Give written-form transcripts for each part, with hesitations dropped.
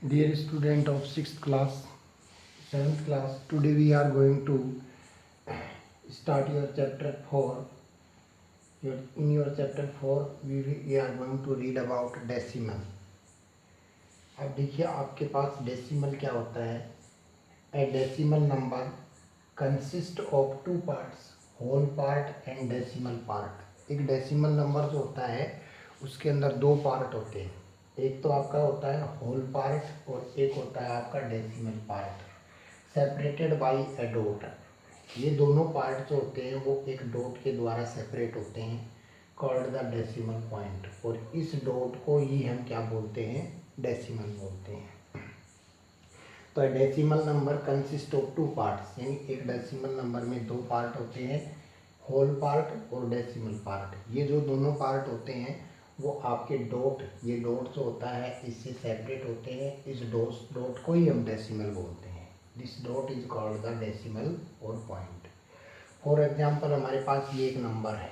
Dear student of 6th class, 7th class, today we are going to start your chapter 4. In your chapter 4, we are going to read about decimal. अब देखिए आपके पास decimal क्या होता है. A decimal number consists of two parts, whole part and decimal part. एक decimal number जो होता है उसके अंदर दो पार्ट होते हैं. एक तो आपका होता है होल पार्ट और एक होता है आपका decimal part, separated by a dot. ये दोनों पार्ट जो होते हैं वो एक डॉट के द्वारा सेपरेट होते हैं, कॉल्ड द डेसिमल पॉइंट. और इस डॉट को ही हम क्या बोलते हैं, डेसिमल बोलते हैं. तो decimal number consist of two parts, यानी एक डेसिमल नंबर में दो पार्ट होते हैं, होल पार्ट और डेसिमल पार्ट. ये जो दोनों पार्ट होते हैं वो आपके डॉट, ये डॉट जो होता है इससे सेपरेट होते हैं. इस डॉट को ही हम डेसिमल बोलते हैं. This dot is called the decimal और पॉइंट. फॉर एग्जाम्पल हमारे पास ये एक नंबर है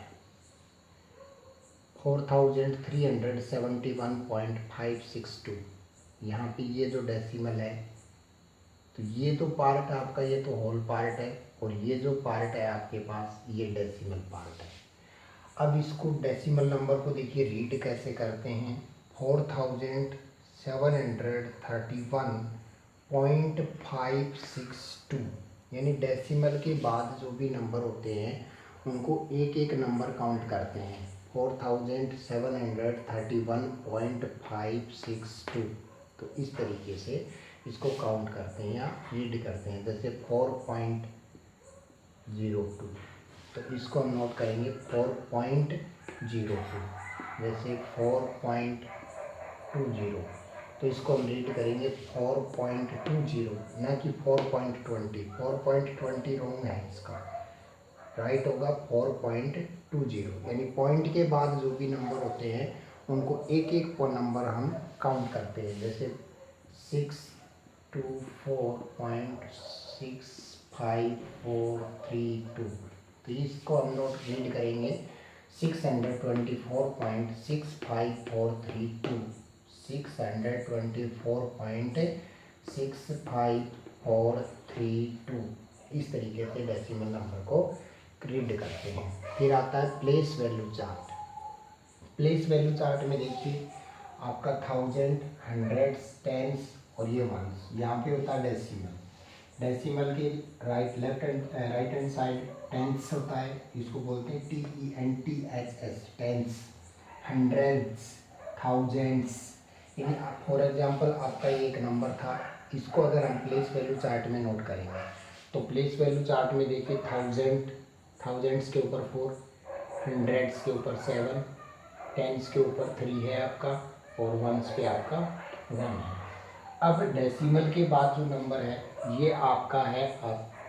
4371.562. यहाँ पे ये जो डेसिमल है, तो ये तो पार्ट आपका, ये तो होल पार्ट है और ये जो पार्ट है आपके पास ये डेसिमल पार्ट है. अब इसको डेसिमल नंबर को देखिए रीड कैसे करते हैं. 4731.562, यानी डेसिमल के बाद जो भी नंबर होते हैं उनको एक एक नंबर काउंट करते हैं. 4731.562. तो इस तरीके से इसको काउंट करते हैं या रीड करते हैं. जैसे 4.02, तो इसको हम नोट करेंगे 4.02. जैसे 4.20, तो इसको हम रीड करेंगे 4.20, ना कि 4.20. 4.20 रॉन्ग है, इसका राइट होगा 4.20. यानी पॉइंट के बाद जो भी नंबर होते हैं उनको एक एक नंबर हम काउंट करते हैं. जैसे 624.65432, तो इसको हम लोग रीड करेंगे 624.65432. 624.65432. इस तरीके से डेसिमल नंबर को रीड करते हैं. फिर आता है place value chart. Place value chart में देखिए आपका थाउजेंड, हंड्रेड्स, टेंस और ये वंस, यहाँ पे होता है डेसिमल. डेसिमल के राइट हैंड साइड टेंस होता है, इसको बोलते हैं TENTHS, टेंस. हंड्रेड्स, थाउजेंड्स, यानी फॉर एग्जांपल आपका ये एक नंबर था, इसको अगर हम प्लेस वैल्यू चार्ट में नोट करेंगे तो प्लेस वैल्यू चार्ट में देखिए थाउजेंड्स के ऊपर 4, हंड्रेड्स के ऊपर 7, टेंस के ऊपर 3 है आपका और वंस पे आपका 1 है. अब डेसिमल के बाद जो नंबर है ये आपका है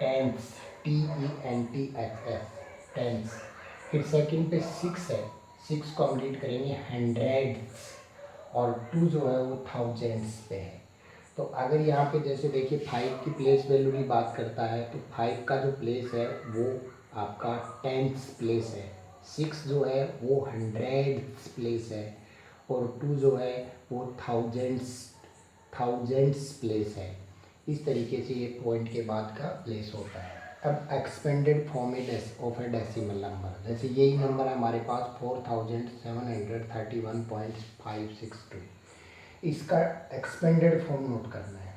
टेंस, TENTHS, टेंस. फिर सेकंड पे 6 है, 6 को हम रीड करेंगे हंड्रेड्स और 2 जो है वो थाउजेंड्स पे है. तो अगर यहाँ पे जैसे देखिए 5 की प्लेस वैल्यू की बात करता है तो 5 का जो प्लेस है वो आपका टेंस प्लेस है. 6 जो है वो हंड्रेड्स प्लेस है और 2 जो है वो थाउजेंड्स प्लेस है. इस तरीके से ये पॉइंट के बाद का प्लेस होता है. अब expanded form of A decimal number, जैसे यही नंबर है हमारे पास 4731.562. इसका एक्सपेंडेड फॉर्म नोट करना है.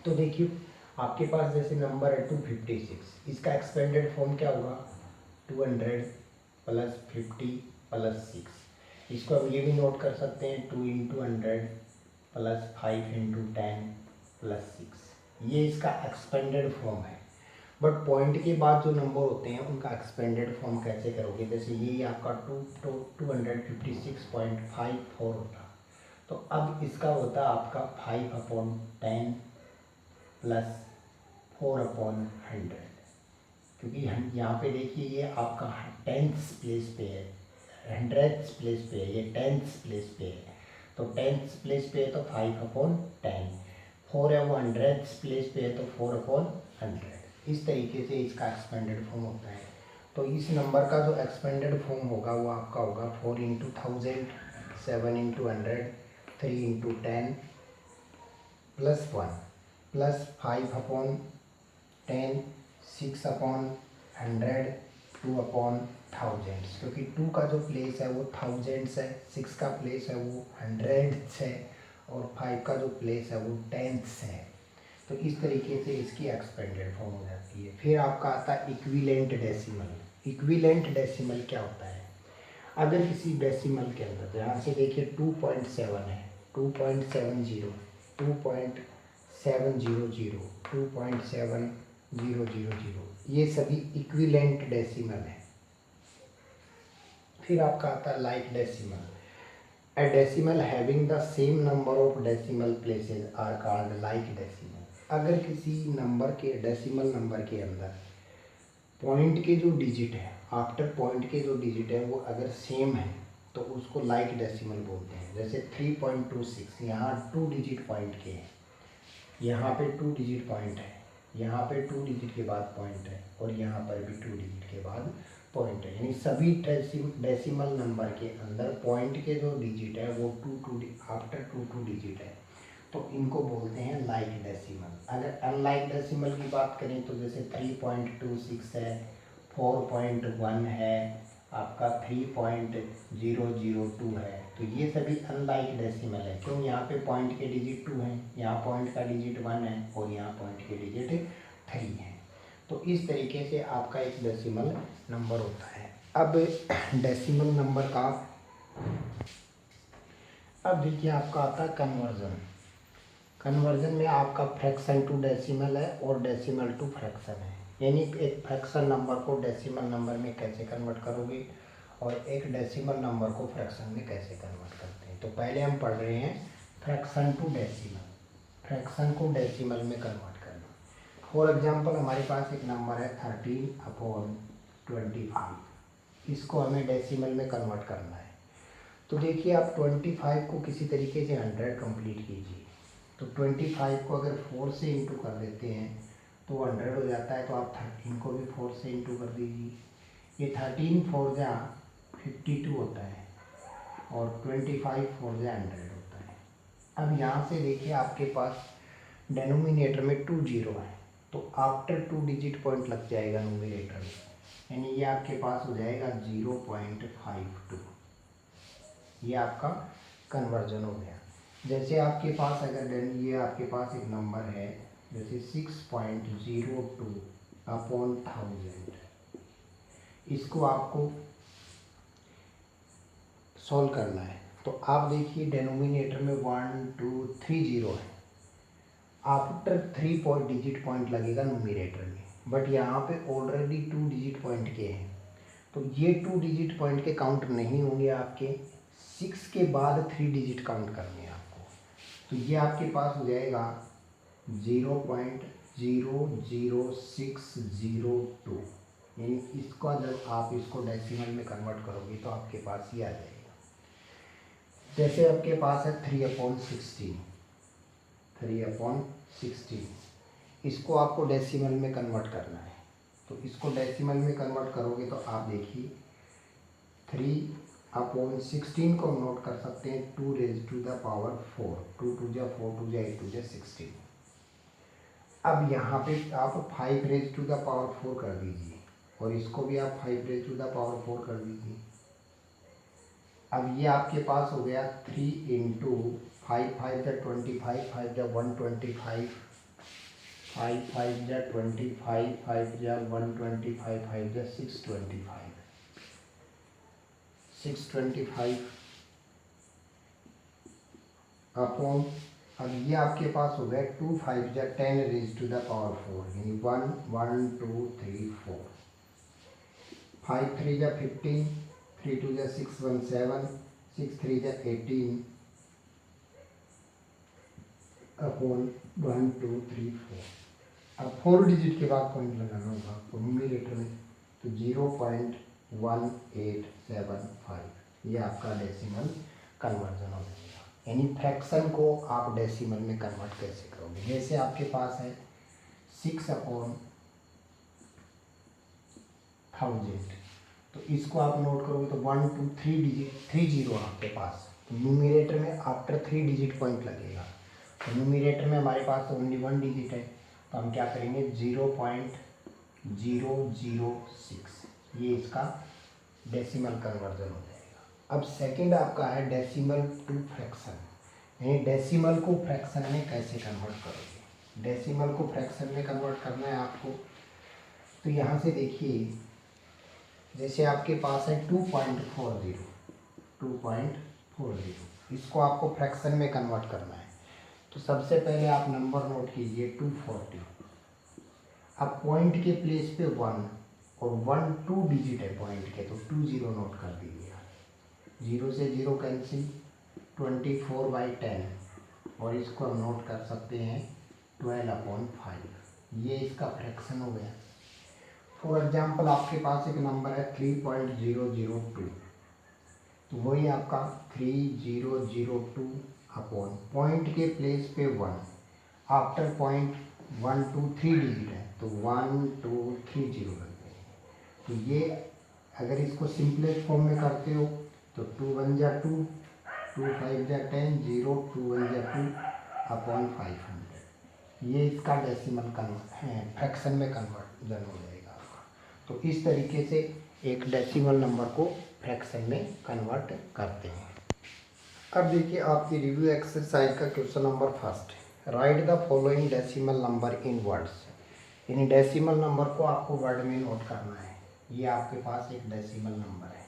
तो देखिए आपके पास जैसे नंबर है 256, इसका एक्सपेंडेड फॉर्म क्या होगा 200 प्लस 50 प्लस 6. इसको हम ये भी नोट कर सकते हैं 2 इंटू 100 प्लस 5 इंटू 10 प्लस 6. ये इसका एक्सपेंडेड फॉर्म है. बट पॉइंट के बाद जो नंबर होते हैं उनका एक्सपेंडेड फॉर्म कैसे करोगे. जैसे ये आपका 256.54 होता, तो अब इसका होता है आपका 5/10 प्लस 4/100. क्योंकि हम यहाँ पे देखिए ये आपका टेंस प्लेस पे है, हंड्रेड्स प्लेस पे है, ये टेंस प्लेस पे है. तो टेंस प्लेस पे है तो 5/10. 4 है वो हंड्रेड्स प्लेस पे है तो 4/100. इस तरीके से इसका एक्सपेंडेड फॉर्म होता है. तो इस नंबर का जो एक्सपेंडेड फॉर्म होगा वो आपका होगा 4 into 1000, 7 into 100, 3 into 10 plus 1 plus 5/10, 6/100, 2/1000, क्योंकि 2 का जो प्लेस है वो थाउजेंड्स है, 6 का प्लेस है वो हंड्रेड्स है, और 5 का जो प्लेस है वो टेंथ्स है। तो इस तरीके से इसकी एक्सपेंडेड फॉर्म हो जाती है। फिर आपका आता है इक्विवेलेंट डेसिमल। इक्विवेलेंट डेसिमल क्या होता है? अगर किसी डेसिमल के अंदर, यहाँ से देखिए 2.7 है, 2.70, 2.700, 2.7000, ये सभी इक्विवेलेंट डेसिमल है। फिर आपका आता है like decimal. A decimal having the same number of decimal places are called like decimal। अगर किसी नंबर के, डेसिमल नंबर के अंदर पॉइंट के जो डिजिट है, आफ्टर पॉइंट के जो डिजिट है वो अगर सेम है तो उसको लाइक डेसिमल बोलते हैं। जैसे 3.26, यहाँ 2 डिजिट पॉइंट के हैं, यहाँ पे 2 डिजिट पॉइंट है, यहाँ पे 2 डिजिट के बाद पॉइंट है, और यहाँ पर भी 2 डिजिट के बाद पॉइंट है। यानी सभी डेसिमल नंबर के अंदर पॉइंट के जो डिजिट है वो आफ्टर 2 डिजिट है, तो इनको बोलते हैं लाइक डेसिमल। अगर अनलाइक डेसिमल की बात करें तो जैसे 3.26 है, 4.1 है, आपका 3.002 है, तो ये सभी अनलाइक डेसिमल है। क्यों? यहाँ पे पॉइंट के डिजिट 2 हैं, यहाँ पॉइंट का डिजिट 1 है, और यहाँ पॉइंट के डिजिट 3 है। तो इस तरीके से आपका एक डेसिमल नंबर होता है। अब डेसिमल नंबर का, अब देखिए आपका आता है कन्वर्जन। कन्वर्जन में आपका फ्रैक्शन टू डेसिमल है और डेसिमल टू फ्रैक्शन है। यानी एक फ्रैक्शन नंबर को डेसिमल नंबर में कैसे कन्वर्ट करोगे, और एक डेसिमल नंबर को फ्रैक्शन में कैसे कन्वर्ट करते हैं। तो पहले हम पढ़ रहे हैं फ्रैक्शन टू डेसिमल, फ्रैक्शन को डेसिमल में कन्वर्ट करना। फॉर एग्जांपल हमारे पास एक नंबर है 13/25, इसको हमें डेसिमल में कन्वर्ट करना है। तो देखिए आप 25 को किसी तरीके से 100 कंप्लीट कीजिए। तो 25 को अगर 4 से इंटू कर देते हैं तो 100 हो जाता है। तो आप 13 को भी 4 से इंटू कर दीजिए। ये 13 4 जा 52 होता है, और 25 4 जा 100 होता है। अब यहाँ से देखिए आपके पास डेनोमिनेटर में 2 जीरो है, तो आफ्टर 2 डिजिट पॉइंट लग जाएगा नोमिनेटर में, यानी ये आपके पास हो जाएगा 0.52। ये आपका कन्वर्जन हो गया। जैसे आपके पास अगर ये आपके पास एक नंबर है जैसे 6.02/1000, इसको आपको सॉल्व करना है। तो आप देखिए डेनोमिनेटर में 1 2 3 जीरो है, आफ्टर 3 डिजिट पॉइंट लगेगा न्यूमरेटर में, बट यहाँ पे ऑलरेडी 2 डिजिट पॉइंट के हैं, तो ये 2 डिजिट पॉइंट के काउंट नहीं होंगे आपके। 6 के बाद 3 डिजिट काउंट करने हैं आपको। तो ये आपके पास हो जाएगा 0.00602, यानी इसका जब आप इसको डेसिमल में कन्वर्ट करोगे तो आपके पास ये आ जाएगा। जैसे आपके पास है 3/16, 3/16, इसको आपको डेसिमल में कन्वर्ट करना है। तो इसको डेसिमल में कन्वर्ट करोगे तो आप देखिए 3/16 को हम नोट कर सकते हैं 2⁴, 2 2 जा 4, 2 जा 8, 2 जा 16। अब यहाँ पे आप 5⁴ कर दीजिए, और इसको भी आप 5⁴ कर दीजिए। अब ये आपके पास हो गया 3 इंटू 5 5 जा 25, 5 जा 125, 5 5 जा 25, 5 जा 125, 5 जा 625, 625 अपॉन, अब ये आपके पास हो गया 2 5 जा 10⁴, यानी 1 1 2 3 4, 5 3 जा 15, 3 2 जा 6 1 7, 6 3 जा 18 अपॉन 1 2 3 4। अब 4 डिजिट के बाद पॉइंट लगाना होगा आपको न्यूमरेटर में, तो 0.1875, ये आपका डेसिमल कन्वर्जन हो जाएगा। यानी फ्रैक्शन को आप डेसिमल में कन्वर्ट कैसे करोगे। जैसे आपके पास है 6/1000, तो इसको आप नोट करोगे तो 1 2 3 डिजिट 3 जीरो आपके पास, तो न्यूमरेटर में आफ्टर 3 डिजिट पॉइंट लगेगा। तो न्यूमिनेटर में हमारे पास ओनली 1 डिजिट है, तो हम क्या करेंगे 0.006, ये इसका डेसिमल कन्वर्जन हो जाएगा। अब सेकंड आपका है डेसिमल टू फ्रैक्शन, यानी डेसिमल को फ्रैक्शन में कैसे कन्वर्ट करोगे। डेसिमल को फ्रैक्शन में कन्वर्ट करना है आपको, तो यहाँ से देखिए जैसे आपके पास है 2.40, इसको आपको फ्रैक्शन में कन्वर्ट करना है। तो सबसे पहले आप नंबर नोट कीजिए 240। अब पॉइंट के प्लेस पे 1 और 1 2 डिजिट है पॉइंट के, तो 20 नोट कर दीजिए। 0 से 0 कैंसिल, 24/10, और इसको हम नोट कर सकते हैं 12/5, ये इसका फ्रैक्शन हो गया। फॉर एग्जाम्पल आपके पास एक नंबर है 3002, तो वही आपका 3002 अपॉन पॉइंट के प्लेस पे 1, आफ्टर पॉइंट 1 2 3 डिजिट है, तो 1230 लगते हैं। तो ये अगर इसको सिंपलेस्ट फॉर्म में करते हो तो 2 1 जा 2, 2 5 जा 10, 0 2 1 जा 2 अपॉन 500, ये इसका डेसिमल फ्रैक्शन में कन्वर्जन हो जाएगा आपका। तो इस तरीके से एक डेसिमल नंबर को फ्रैक्शन में कन्वर्ट करते हैं। अब देखिए आपकी रिव्यू एक्सरसाइज का क्वेश्चन नंबर फर्स्ट है, right the following decimal number in words, यानी डेसिमल नंबर को आपको वर्ड में नोट करना है। ये आपके पास एक डेसिमल नंबर है,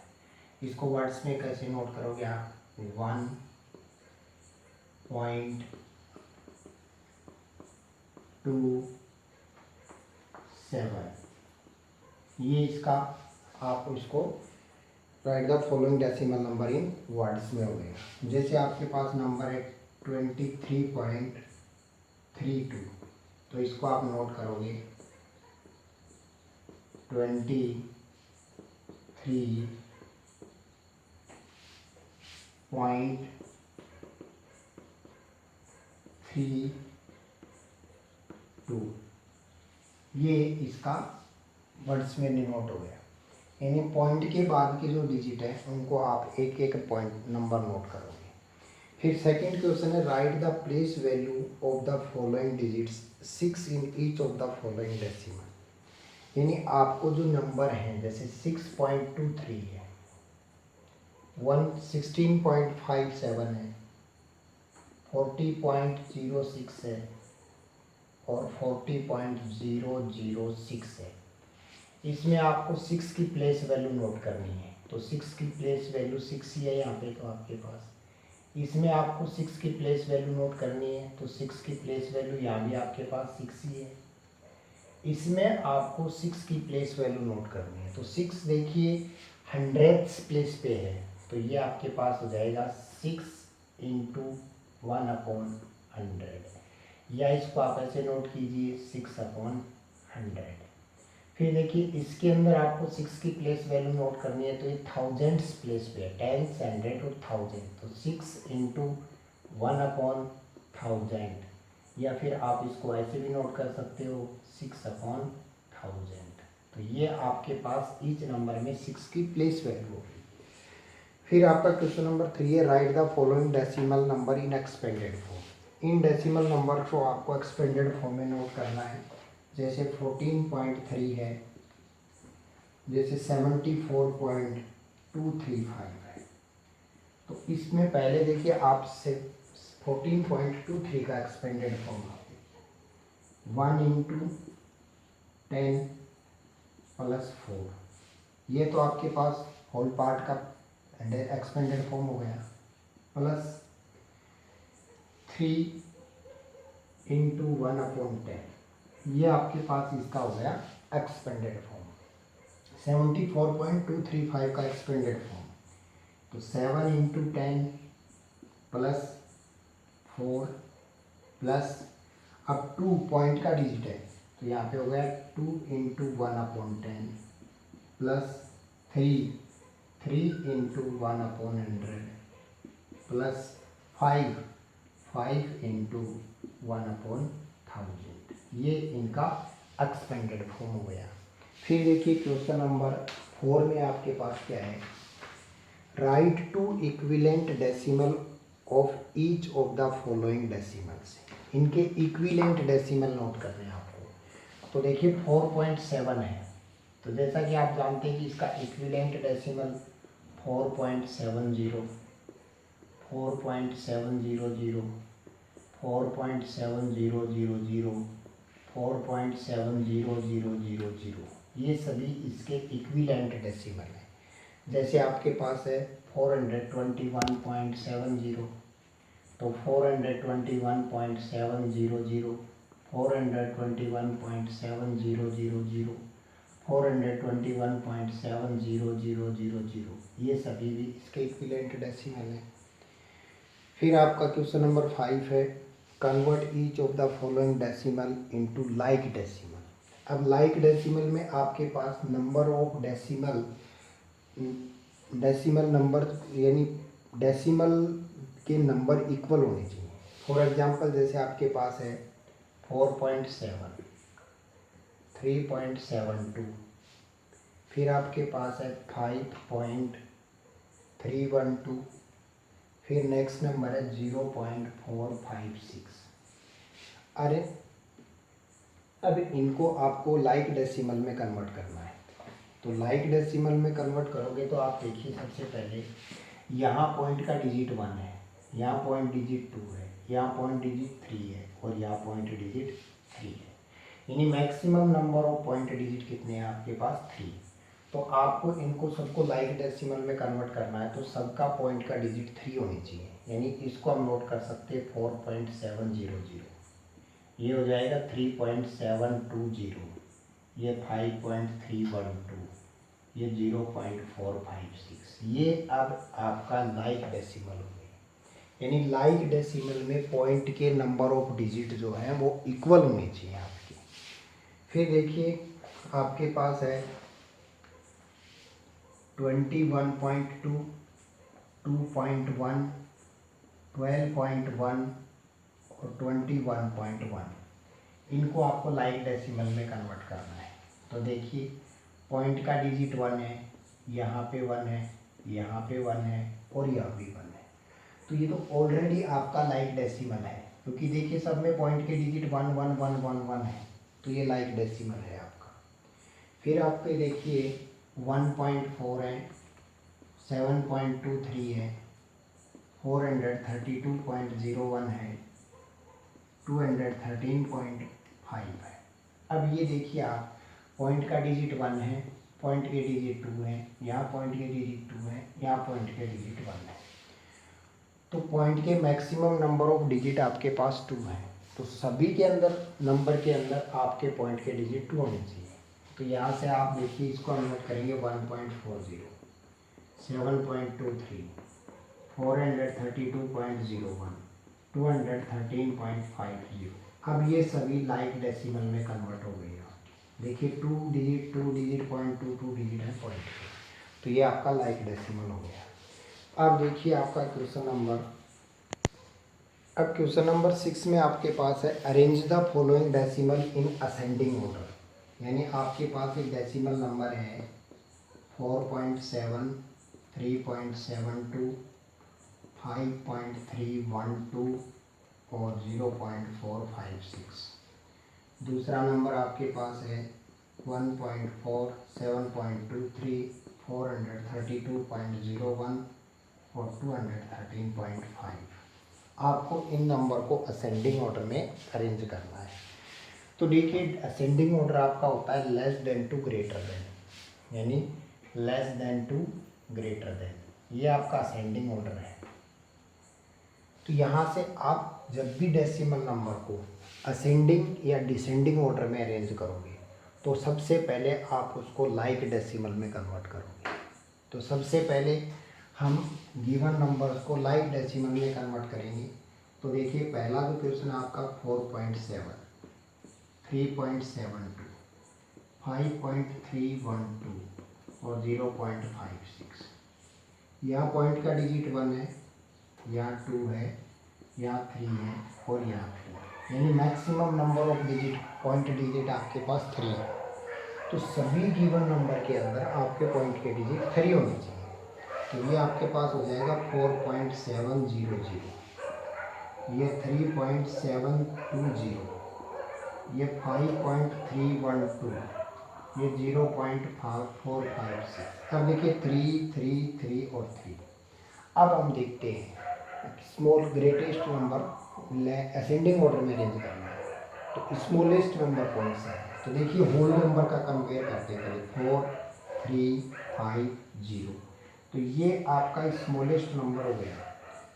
इसको वर्ड्स में कैसे नोट करोगे आप, 1.27, ये इसका आप इसको right the following decimal number in words में हो गया। जैसे आपके पास नंबर है 23.32, तो इसको आप नोट करोगे 23.32, ये इसका वर्ड्स में नोट हो गया। यानी पॉइंट के बाद के जो डिजिट है उनको आप एक एक पॉइंट नंबर नोट करोगे। फिर सेकंड क्वेश्चन है, right the place value of the following digits 6 in each of the following decimal, यानी आपको जो नंबर है जैसे 6.23 है, 16.57 है, 40.06 है और 40.006 है, इसमें आपको 6 की प्लेस वैल्यू नोट करनी है। तो 6 की प्लेस वैल्यू 6 ही है यहाँ पे, तो आपके पास इसमें आपको 6 की प्लेस वैल्यू नोट करनी है, तो 6 की प्लेस वैल्यू यहाँ भी आपके पास 6 ही है। इसमें आपको 6 की प्लेस वैल्यू नोट करनी है, तो 6 देखिए 100th प्लेस पे है, तो ये आपके पास हो जाएगा 6 × 1/100, या इसको आप ऐसे नोट कीजिए 6/100। फिर देखिए इसके अंदर आपको 6 की प्लेस वैल्यू नोट करनी है, तो ये थाउजेंड्स प्लेस पे है, 10 100 और 1000, तो 6 × 1/1000, या फिर आप इसको ऐसे भी नोट कर सकते हो 6/1000। तो ये आपके पास ईच नंबर में 6 की प्लेस वैल्यू होगी। फिर आपका क्वेश्चन नंबर 3 है, right the following decimal number in expanded form, in decimal number को आपको एक्सपेंडेड फॉर्म में नोट करना है। जैसे 14.3 है, जैसे 74.235 है, तो इसमें पहले देखिए आप से 14.23 का एक्सपेंडेड फॉर्म 1 × 10 + 4, ये तो आपके पास होल पार्ट का एक्सपेंडेड फॉर्म हो गया, प्लस 3 × 1/10, ये आपके पास इसका हो गया एक्सपेंडेड फॉर्म। 74.235 का एक्सपेंडेड फॉर्म, तो 7 × 10 + 4 प्लस, अब 2 पॉइंट का डिजिट है, तो यहाँ पे हो गया 2 × 1/10 प्लस 3 × 1/100 प्लस 5 × 1/1000, ये इनका एक्सपेंडेड फॉर्म हो गया। फिर देखिए क्वेश्चन नंबर 4 में आपके पास क्या है, right 2 equivalent decimal of each of the following decimals, इनके इक्विवेलेंट डेसिमल नोट करने हैं आपको। तो देखिए 4.7 है, तो जैसा कि आप जानते हैं कि इसका इक्विवेलेंट डेसिमल 4.70, 4.700, 4.7000, 4.70000, ये सभी इसके इक्विवेलेंट डेसिमल हैं। जैसे आपके पास है 421.70, तो 421.700, 421.7000, 421.70000, ये सभी भी इसके इक्विवेलेंट डेसिमल हैं। फिर आपका क्वेश्चन नंबर 5 है, convert each of the following decimal into like decimal. अब लाइक डेसिमल में आपके पास नंबर ऑफ डेसिमल नंबर यानी डेसिमल के नंबर इक्वल होने चाहिए। फॉर एग्जांपल जैसे आपके पास है 4.7, 3.72, फिर आपके पास है 5.312, फिर नेक्स्ट नंबर है 0.456। अरे अब इनको आपको लाइक डेसिमल में कन्वर्ट करना है। तो लाइक डेसिमल में कन्वर्ट करोगे तो आप देखिए सबसे पहले यहाँ पॉइंट का डिजिट 1 है, यहाँ पॉइंट डिजिट 2 है, यहाँ पॉइंट डिजिट 3 है और यहाँ पॉइंट डिजिट 3 है। यानी maximum number of point digit कितने हैं आपके पास 3। तो आपको इनको सबको लाइक डेसिमल में कन्वर्ट करना है, तो सबका पॉइंट का डिजिट 3 होनी चाहिए। यानी इसको हम नोट कर सकते हैं 4.700, ये हो जाएगा 3.720, ये 5.312, ये 0.456। ये अब आपका लाइक डेसिमल हो गया। यानी लाइक डेसिमल में पॉइंट के नंबर ऑफ डिजिट जो है वो इक्वल होने चाहिए आपके। फिर देखिए आपके पास है 21.2, 2.1, 12.1 और 21.1, इनको आपको लाइक डेसिमल में कन्वर्ट करना है। तो देखिए पॉइंट का डिजिट 1 है, यहाँ पे 1 है, यहाँ पे 1 है और यहाँ भी 1 है। तो ये तो ऑलरेडी आपका लाइक डेसिमल है, क्योंकि देखिए सब में पॉइंट के डिजिट 1 1 1 1 1 है, तो ये लाइक डेसिमल है आपका। फिर आपके देखिए 1.4 है, 7.23 है, 432.01 है, 213.5 है। अब ये देखिए आप पॉइंट का डिजिट 1 है, पॉइंट के डिजिट 2 है, यहाँ पॉइंट के डिजिट 2 है, यहाँ पॉइंट के डिजिट 1 है। तो पॉइंट के मैक्सिमम नंबर ऑफ डिजिट आपके पास 2 है, तो सभी के अंदर नंबर के अंदर आपके पॉइंट के डिजिट 2 होने चाहिए। तो यहाँ से आप देखिए इसको हम नोट करेंगे 1.40, 7.23, 432.01, 213.50। अब ये सभी लाइक डेसिमल में कन्वर्ट हो गई है। देखिए 2 डिजिट 0.22 डिजिट है पॉइंट पे, तो ये आपका लाइक डेसिमल हो गया। अब देखिए आपका क्वेश्चन नंबर 6 में आपके पास है arrange the following decimal in ascending order. यानी आपके पास एक डेसिमल नंबर है 4.7, 3.72, 5.312 और 0.456। दूसरा नंबर आपके पास है 1.4, 7.23, 432.01 और 213.5। आपको इन नंबर को असेंडिंग ऑर्डर में अरेंज करना है। तो देखिए असेंडिंग ऑर्डर आपका होता है less than to greater than, यानी less than to greater than, ये आपका असेंडिंग ऑर्डर है। तो यहाँ से आप जब भी डेसिमल नंबर को असेंडिंग या डिसेंडिंग ऑर्डर में अरेंज करोगे तो सबसे पहले आप उसको लाइक डेसिमल में कन्वर्ट करोगे। तो सबसे पहले हम गिवन नंबर्स को लाइक डेसिमल में कन्वर्ट करेंगे। तो देखिए पहला जो क्वेश्चन आपका 4.7, 3.72, 5.312 और 0.56। यहाँ पॉइंट का डिजिट 1 है, यहाँ 2 है, यहाँ 3 है और यहाँ 3 है। यानी maximum number of digit point digit आपके पास 3 है। तो सभी गिवन नंबर के अंदर आपके पॉइंट के डिजिट 3 होने चाहिए। तो ये आपके पास हो जाएगा 4.700। ये 3.720, ये 5.312, ये 0.456। अब देखिए 3 3 3 और 3। अब हम देखते हैं small greatest number ascending order में अरेंज करना है, तो स्मॉलेस्ट नंबर कौन सा है। तो देखिए होल नंबर का कंपेयर करते हैं, 4 3 5 0। तो ये आपका स्मॉलेस्ट नंबर हो गया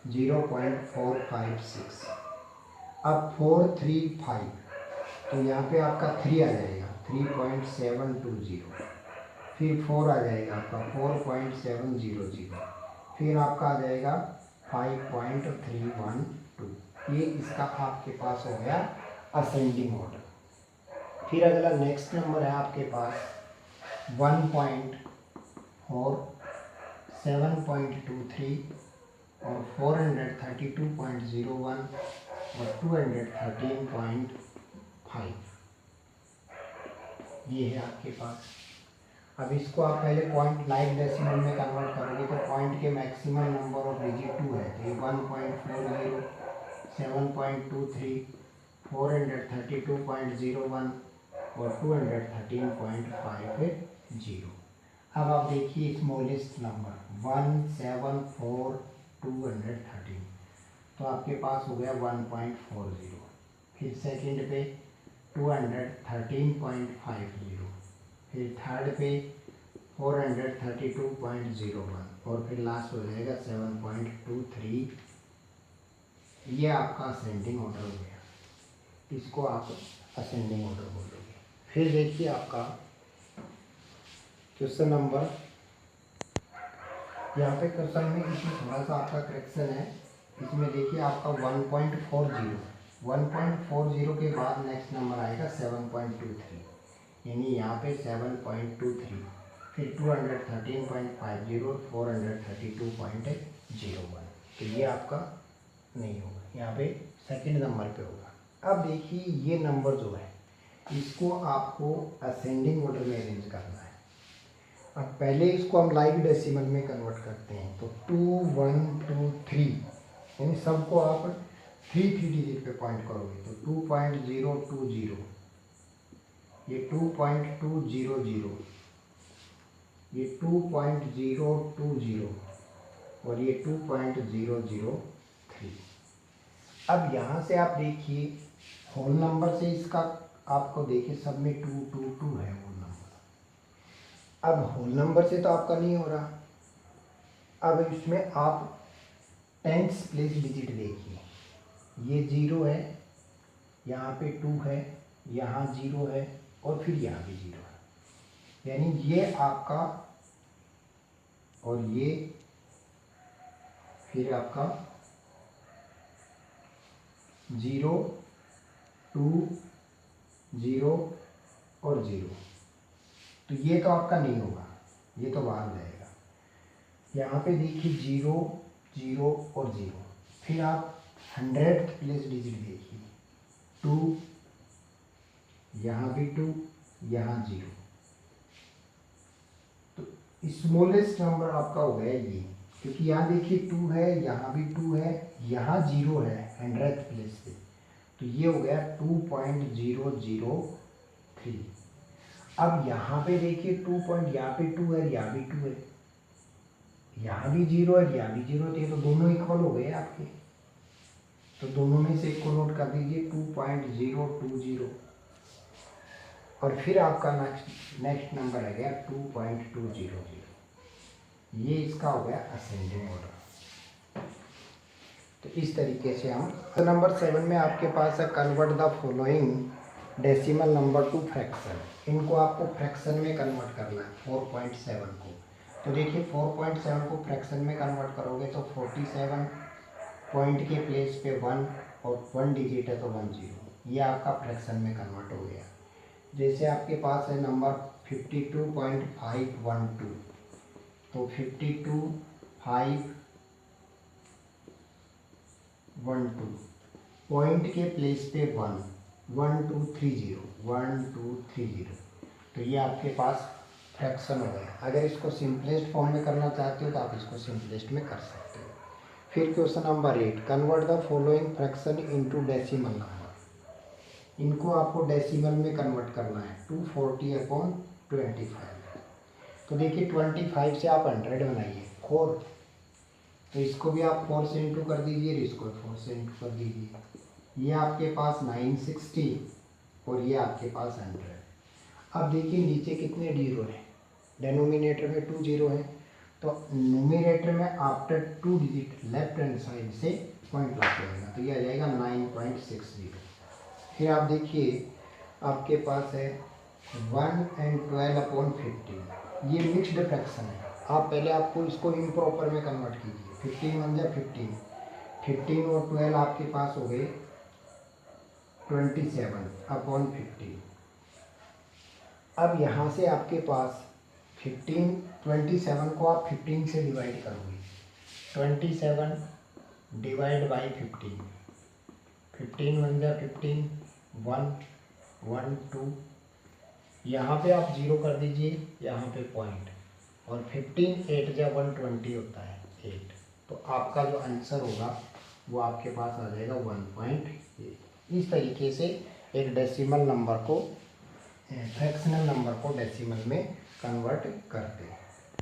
0.456। अब 4 3 5, तो यहाँ पे आपका 3 आ जाएगा 3.720, फिर 4 आ जाएगा आपका 4.700, फिर आपका आ जाएगा 5.312। ये इसका आपके पास हो गया असेंडिंग ऑर्डर। फिर अगला नेक्स्ट नंबर है आपके पास 1.4, 7.23 और 432.01 और 213.5। ये है आपके पास। अब इसको आप पहले पॉइंट लाइक डेसिमल में कन्वर्ट करोगे तो पॉइंट के मैक्सिमम नंबर ऑफ डिजिट 2 है, तो ये 1.40, 7.23, 432.01 और 213.50। अब आप देखिए स्मॉलेस्ट नंबर 174,213, तो आपके पास हो गया 1.40। फिर सेकंड पे 213.50, फिर थर्ड पे 432.01 और फिर लास्ट हो जाएगा 7.23। ये आपका असेंडिंग ऑर्डर हो गया, इसको आप असेंडिंग ऑर्डर बोलोगे। फिर देखिए आपका क्वेश्चन नंबर, यहाँ पे क्वेश्चन में इसमें थोड़ा सा आपका करेक्शन है। इसमें देखिए आपका 1.40 के बाद नेक्स्ट नंबर आएगा 7.23, यानी यहाँ पे 7.23, फिर 213.50, 432.01। तो ये आपका नहीं होगा, यहाँ पे सेकंड नंबर पे होगा। अब देखिए ये नंबर जो है इसको आपको असेंडिंग ऑर्डर में अरेंज करना है। अब पहले इसको हम लाइक डेसिमल में कन्वर्ट करते हैं, तो 2 1 2 3, यानी सबको आप 3 डिजिट पे पॉइंट करोगे तो 2.020, ये 2.200, ये 2.020 और ये 2.003। अब यहाँ से आप देखिए होल नंबर से इसका आपको देखिए सब में 2 है होल नंबर। अब होल नंबर से तो आपका नहीं हो रहा, अब इसमें आप टेंथ्स प्लेस डिजिट देखिए, ये 0 है, यहाँ पे 2 है, यहाँ 0 है और फिर यहाँ भी 0 है, यानी ये आपका और ये फिर आपका 0 2 0 और 0, तो ये तो आपका नहीं होगा, ये तो बाहर जाएगा। यहाँ पे देखिए 0 0 और 0, फिर आप 100th प्लेस डिजिट देखिए 2, यहाँ भी 2, यहाँ 0, तो स्मॉलेस्ट नंबर आपका हो गया ये, क्योंकि यहाँ देखिए 2 है, यहाँ भी 2 है, यहाँ 0 है 100th प्लेस पे, तो ये हो गया 2.003। अब यहाँ पे देखिए 2 पॉइंट, यहाँ पे 2 है, यहाँ भी 2 है, यहाँ भी 0 है, यहाँ भी 0 है, तो दोनों इक्वल हो गए आपके, तो दोनों में से एक को नोट कर दीजिए 2.020 और फिर आपका नेक्स्ट नंबर आ गया 2.200। ये इसका हो गया असेंडिंग ऑर्डर। तो इस तरीके से हम नंबर 7 में आपके पास है convert the following decimal number two fraction. इनको आपको फ्रैक्शन में कन्वर्ट करना है 4.7 को। तो देखिए 4.7 को फ्रैक्शन में कन्वर्ट करोगे तो 47 पॉइंट के प्लेस पे 1 और 1 डिजिट है तो 10, ये आपका फ्रैक्शन में कन्वर्ट हो गया। जैसे आपके पास है नंबर 52.512, तो 52.512 पॉइंट के प्लेस पे 1 1 2 3 0 1 2 3 0, तो ये आपके पास फ्रैक्शन हो गया। अगर इसको सिंपलेस्ट फॉर्म में करना चाहते हो तो आप इसको सिंपलेस्ट में कर सकते हो। फिर question number 8, convert the following fraction into decimal number. इनको आपको डेसिमल में कन्वर्ट करना है। 240/25। तो देखिए 25 से आप 100 बनाइए 4, तो इसको भी आप 4 से इंटू कर दीजिए, इसको 4 से इंटू कर दीजिए। ये आपके पास 960 और ये आपके पास 100। अब देखिए नीचे कितने जीरो हैं, डेनोमिनेटर में 2 जीरो हैं, तो न्यूमिनेटर में after 2 digit left hand side से पॉइंट लग जाएगा, तो ये आ जाएगा 9.60। फिर आप देखिए आपके पास है 1 and 12/15। ये मिक्स्ड फ्रैक्शन है। आप पहले आपको इसको इम्प्रॉपर में कन्वर्ट कीजिए। 15 1 जा 15, 15 और 12 आपके पास हो गए 27/15। अब यहाँ से आपके पास 27 को आप 15 से डिवाइड करोगे। 27 डिवाइड बाई 15, 15 1 जा 15, 1 1 2, यहाँ पे आप 0 कर दीजिए, यहाँ पे पॉइंट, और 15 8 जा 120 होता है 8। तो आपका जो आंसर होगा वो आपके पास आ जाएगा 1.8। इस तरीके से एक डेसिमल नंबर को, फ्रैक्शनल नंबर को डेसिमल में कन्वर्ट करते हैं।